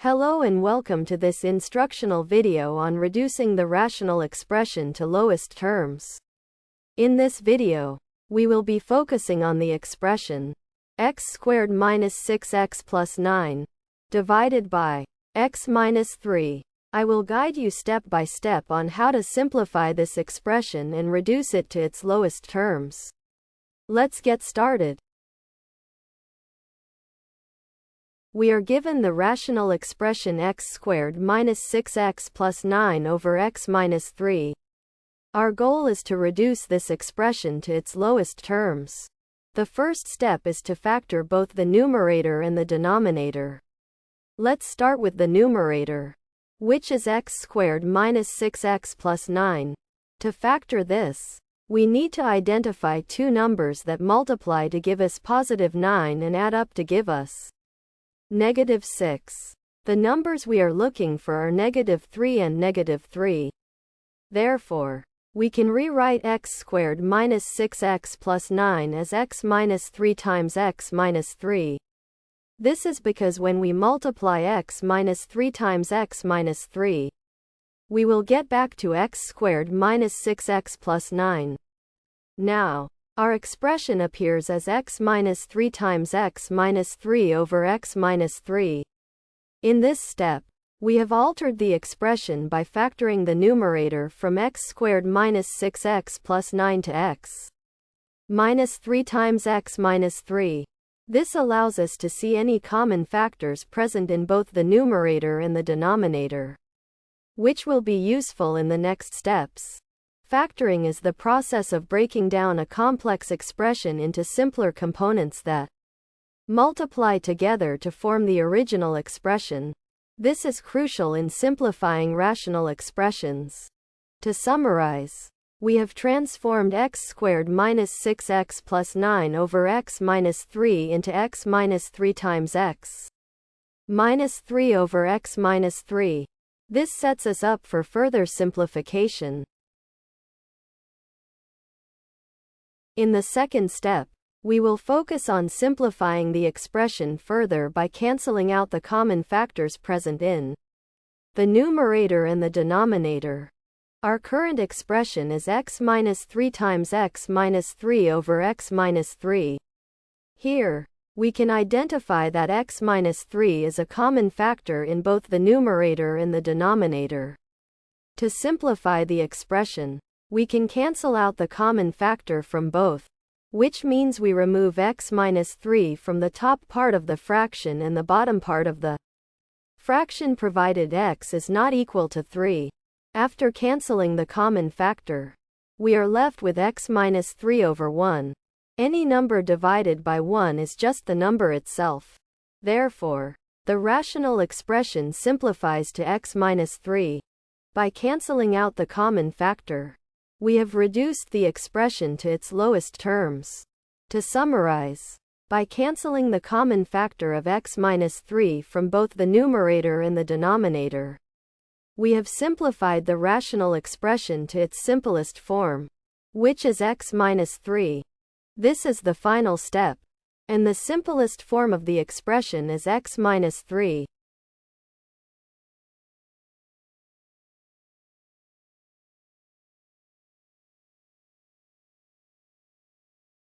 Hello and welcome to this instructional video on reducing the rational expression to lowest terms. In this video, we will be focusing on the expression x squared minus 6x plus 9 divided by x minus 3. I will guide you step by step on how to simplify this expression and reduce it to its lowest terms. Let's get started. We are given the rational expression x squared minus 6x plus 9 over x minus 3. Our goal is to reduce this expression to its lowest terms. The first step is to factor both the numerator and the denominator. Let's start with the numerator, which is x squared minus 6x plus 9. To factor this, we need to identify two numbers that multiply to give us positive 9 and add up to give us negative 6. The numbers we are looking for are negative 3 and negative 3. Therefore, we can rewrite x squared minus 6x plus 9 as x minus 3 times x minus 3. This is because when we multiply x minus 3 times x minus 3, we will get back to x squared minus 6x plus 9. Now, our expression appears as x minus 3 times x minus 3 over x minus 3. In this step, we have altered the expression by factoring the numerator from x squared minus 6x plus 9 to x minus 3 times x minus 3. This allows us to see any common factors present in both the numerator and the denominator, which will be useful in the next steps. Factoring is the process of breaking down a complex expression into simpler components that multiply together to form the original expression. This is crucial in simplifying rational expressions. To summarize, we have transformed x squared minus 6x plus 9 over x minus 3 into x minus 3 times x minus 3 over x minus 3. This sets us up for further simplification. In the second step, we will focus on simplifying the expression further by canceling out the common factors present in the numerator and the denominator. Our current expression is x minus 3 times x minus 3 over x minus 3. Here, we can identify that x minus 3 is a common factor in both the numerator and the denominator. To simplify the expression, we can cancel out the common factor from both, which means we remove x minus 3 from the top part of the fraction and the bottom part of the fraction provided x is not equal to 3. After canceling the common factor, we are left with x minus 3 over 1. Any number divided by 1 is just the number itself. Therefore, the rational expression simplifies to x minus 3. By canceling out the common factor, we have reduced the expression to its lowest terms. To summarize, by canceling the common factor of x minus 3 from both the numerator and the denominator, we have simplified the rational expression to its simplest form, which is x minus 3. This is the final step, and the simplest form of the expression is x minus 3.